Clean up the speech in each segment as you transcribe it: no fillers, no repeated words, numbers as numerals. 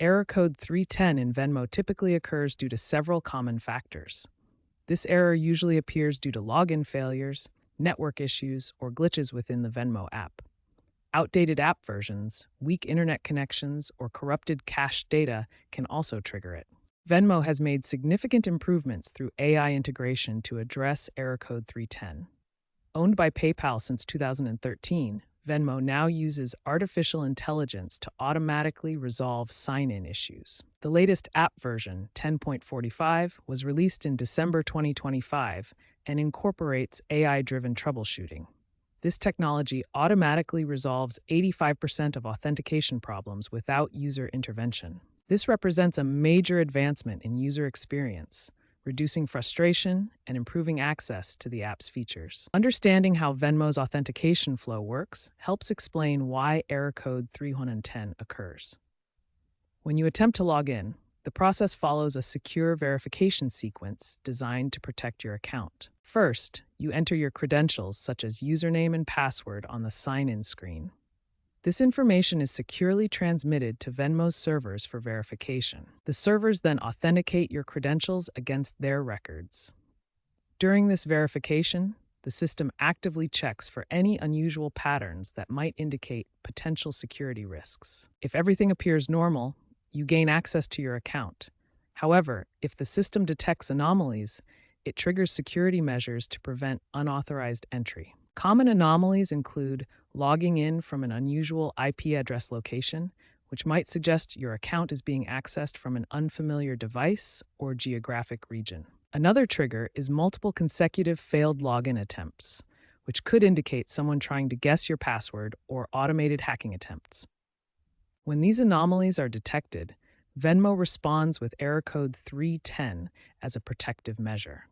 Error code 310 in Venmo typically occurs due to several common factors. This error usually appears due to login failures, network issues, or glitches within the Venmo app. Outdated app versions, weak internet connections, or corrupted cached data can also trigger it. Venmo has made significant improvements through AI integration to address error code 310. Owned by PayPal since 2013, Venmo now uses artificial intelligence to automatically resolve sign-in issues. The latest app version, 10.45, was released in December 2025 and incorporates AI-driven troubleshooting. This technology automatically resolves 85% of authentication problems without user intervention. This represents a major advancement in user experience, reducing frustration and improving access to the app's features. Understanding how Venmo's authentication flow works helps explain why error code 310 occurs. When you attempt to log in, the process follows a secure verification sequence designed to protect your account. First, you enter your credentials such as username and password on the sign-in screen. This information is securely transmitted to Venmo's servers for verification. The servers then authenticate your credentials against their records. During this verification, the system actively checks for any unusual patterns that might indicate potential security risks. If everything appears normal, you gain access to your account. However, if the system detects anomalies, it triggers security measures to prevent unauthorized entry. Common anomalies include logging in from an unusual IP address location, which might suggest your account is being accessed from an unfamiliar device or geographic region. Another trigger is multiple consecutive failed login attempts, which could indicate someone trying to guess your password or automated hacking attempts. When these anomalies are detected, Venmo responds with error code 310 as a protective measure.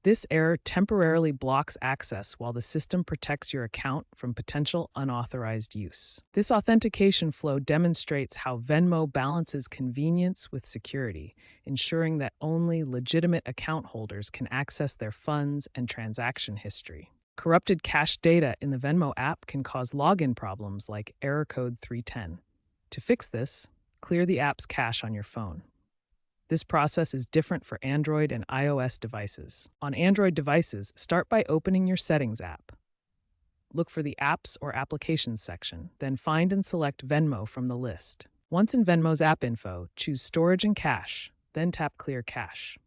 This error temporarily blocks access while the system protects your account from potential unauthorized use. This authentication flow demonstrates how Venmo balances convenience with security, ensuring that only legitimate account holders can access their funds and transaction history. Corrupted cached data in the Venmo app can cause login problems like error code 310. To fix this, clear the app's cache on your phone. This process is different for Android and iOS devices. On Android devices, start by opening your Settings app. Look for the Apps or Applications section, then find and select Venmo from the list. Once in Venmo's app info, choose Storage and Cache, then tap Clear Cache.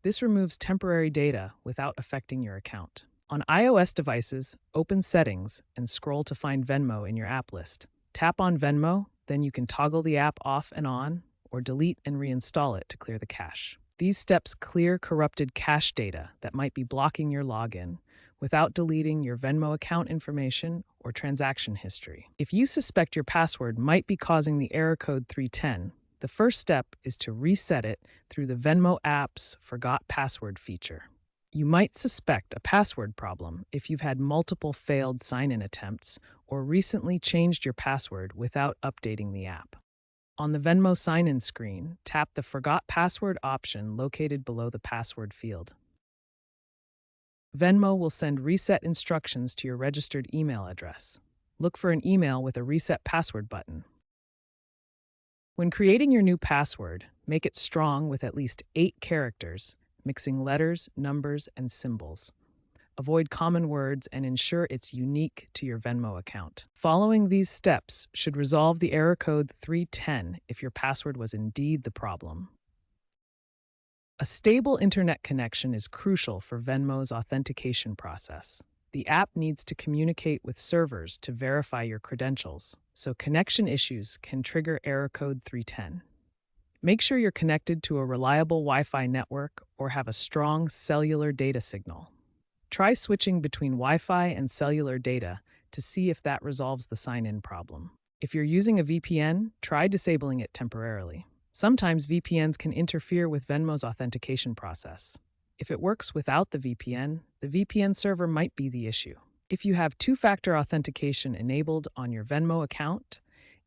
This removes temporary data without affecting your account. On iOS devices, open Settings and scroll to find Venmo in your app list. Tap on Venmo, then you can toggle the app off and on, or delete and reinstall it to clear the cache. These steps clear corrupted cache data that might be blocking your login without deleting your Venmo account information or transaction history. If you suspect your password might be causing the error code 310, the first step is to reset it through the Venmo app's Forgot Password feature. You might suspect a password problem if you've had multiple failed sign-in attempts or recently changed your password without updating the app. On the Venmo sign-in screen, tap the Forgot Password option located below the password field. Venmo will send reset instructions to your registered email address. Look for an email with a Reset Password button. When creating your new password, make it strong with at least 8 characters, mixing letters, numbers, and symbols. Avoid common words and ensure it's unique to your Venmo account. Following these steps should resolve the error code 310 if your password was indeed the problem. A stable internet connection is crucial for Venmo's authentication process. The app needs to communicate with servers to verify your credentials, so connection issues can trigger error code 310. Make sure you're connected to a reliable Wi-Fi network or have a strong cellular data signal. Try switching between Wi-Fi and cellular data to see if that resolves the sign-in problem. If you're using a VPN, try disabling it temporarily. Sometimes VPNs can interfere with Venmo's authentication process. If it works without the VPN server might be the issue. If you have two-factor authentication enabled on your Venmo account,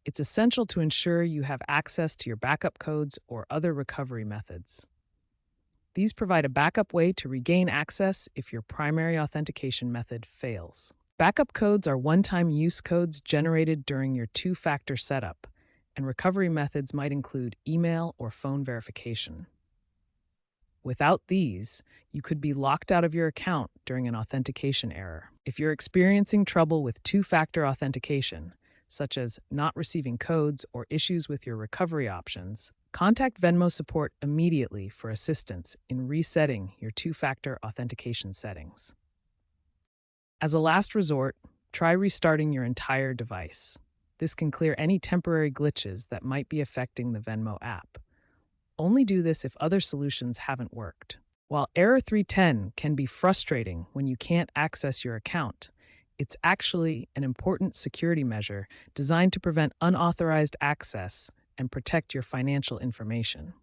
it's essential to ensure you have access to your backup codes or other recovery methods. These provide a backup way to regain access if your primary authentication method fails. Backup codes are one-time use codes generated during your two-factor setup and recovery methods might include email or phone verification. Without these, you could be locked out of your account during an authentication error. If you're experiencing trouble with two-factor authentication, such as not receiving codes or issues with your recovery options, contact Venmo support immediately for assistance in resetting your two-factor authentication settings. As a last resort, try restarting your entire device. This can clear any temporary glitches that might be affecting the Venmo app. Only do this if other solutions haven't worked. While Error 310 can be frustrating when you can't access your account, it's actually an important security measure designed to prevent unauthorized access and protect your financial information.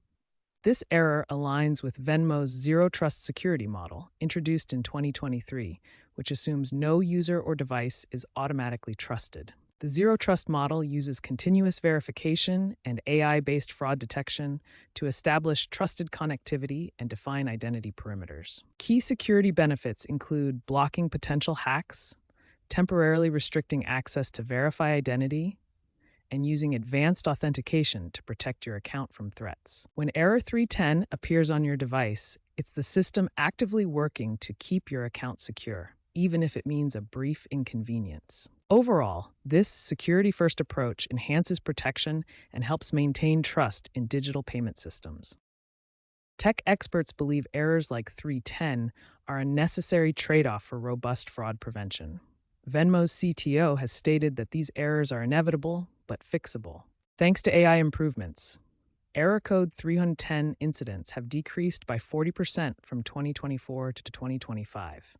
This error aligns with Venmo's Zero Trust security model, introduced in 2023, which assumes no user or device is automatically trusted. The Zero Trust model uses continuous verification and AI-based fraud detection to establish trusted connectivity and define identity perimeters. Key security benefits include blocking potential hacks, temporarily restricting access to verify identity, and using advanced authentication to protect your account from threats. When Error 310 appears on your device, it's the system actively working to keep your account secure, even if it means a brief inconvenience. Overall, this security-first approach enhances protection and helps maintain trust in digital payment systems. Tech experts believe errors like 310 are a necessary trade-off for robust fraud prevention. Venmo's CTO has stated that these errors are inevitable but fixable. Thanks to AI improvements, error code 310 incidents have decreased by 40% from 2024 to 2025.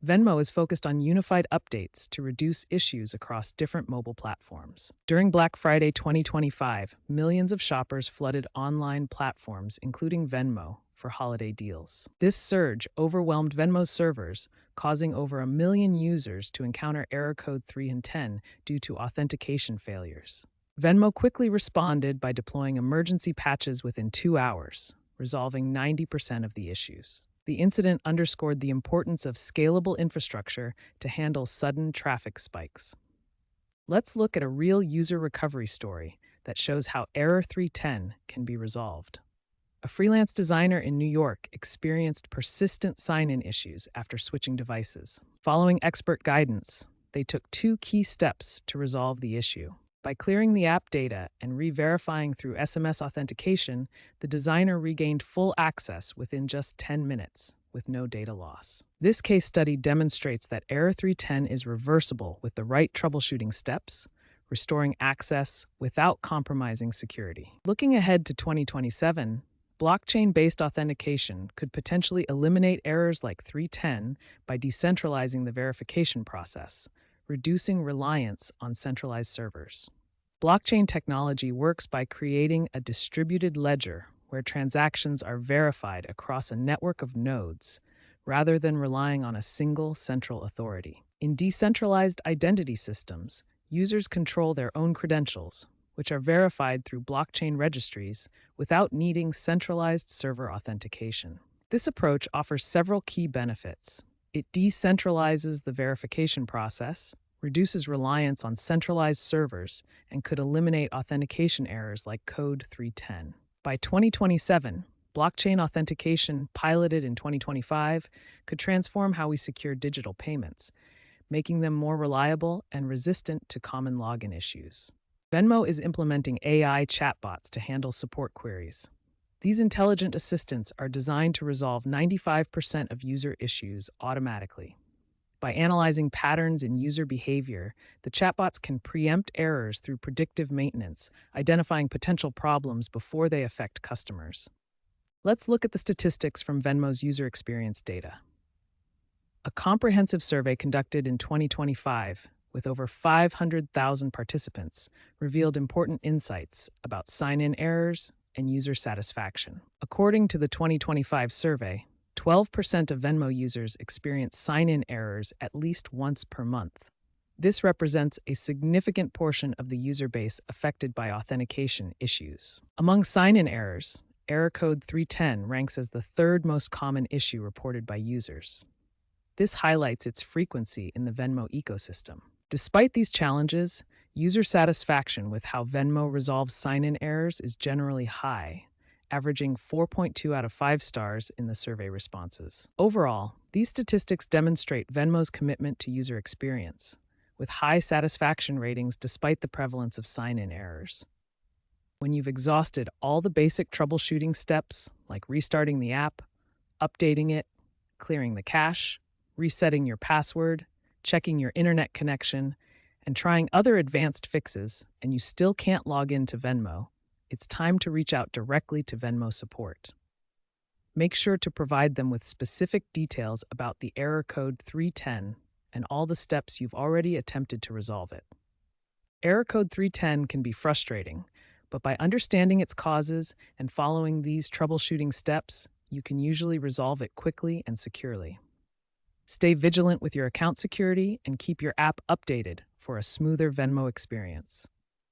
Venmo is focused on unified updates to reduce issues across different mobile platforms. During Black Friday 2025, millions of shoppers flooded online platforms, including Venmo, for holiday deals. This surge overwhelmed Venmo's servers, causing over 1 million users to encounter error code 310 due to authentication failures. Venmo quickly responded by deploying emergency patches within 2 hours, resolving 90% of the issues. The incident underscored the importance of scalable infrastructure to handle sudden traffic spikes. Let's look at a real user recovery story that shows how Error 310 can be resolved. A freelance designer in New York experienced persistent sign-in issues after switching devices. Following expert guidance, they took 2 key steps to resolve the issue. By clearing the app data and re-verifying through SMS authentication, the designer regained full access within just 10 minutes, with no data loss. This case study demonstrates that Error 310 is reversible with the right troubleshooting steps, restoring access without compromising security. Looking ahead to 2027, blockchain-based authentication could potentially eliminate errors like 310 by decentralizing the verification process, reducing reliance on centralized servers. Blockchain technology works by creating a distributed ledger where transactions are verified across a network of nodes, rather than relying on a single central authority. In decentralized identity systems, users control their own credentials, which are verified through blockchain registries without needing centralized server authentication. This approach offers several key benefits. It decentralizes the verification process, reduces reliance on centralized servers, and could eliminate authentication errors like code 310. By 2027, blockchain authentication piloted in 2025 could transform how we secure digital payments, making them more reliable and resistant to common login issues. Venmo is implementing AI chatbots to handle support queries. These intelligent assistants are designed to resolve 95% of user issues automatically. By analyzing patterns in user behavior, the chatbots can preempt errors through predictive maintenance, identifying potential problems before they affect customers. Let's look at the statistics from Venmo's user experience data. A comprehensive survey conducted in 2025 with over 500,000 participants revealed important insights about sign-in errors and user satisfaction. According to the 2025 survey, 12% of Venmo users experience sign-in errors at least once per month. This represents a significant portion of the user base affected by authentication issues. Among sign-in errors, error code 310 ranks as the 3rd most common issue reported by users. This highlights its frequency in the Venmo ecosystem. Despite these challenges, User satisfaction with how Venmo resolves sign-in errors is generally high, averaging 4.2 out of 5 stars in the survey responses. Overall, these statistics demonstrate Venmo's commitment to user experience, with high satisfaction ratings despite the prevalence of sign-in errors. When you've exhausted all the basic troubleshooting steps, like restarting the app, updating it, clearing the cache, resetting your password, checking your internet connection, and trying other advanced fixes, and you still can't log into Venmo, it's time to reach out directly to Venmo support. Make sure to provide them with specific details about the error code 310 and all the steps you've already attempted to resolve it. Error code 310 can be frustrating, but by understanding its causes and following these troubleshooting steps, you can usually resolve it quickly and securely. Stay vigilant with your account security and keep your app updated for a smoother Venmo experience.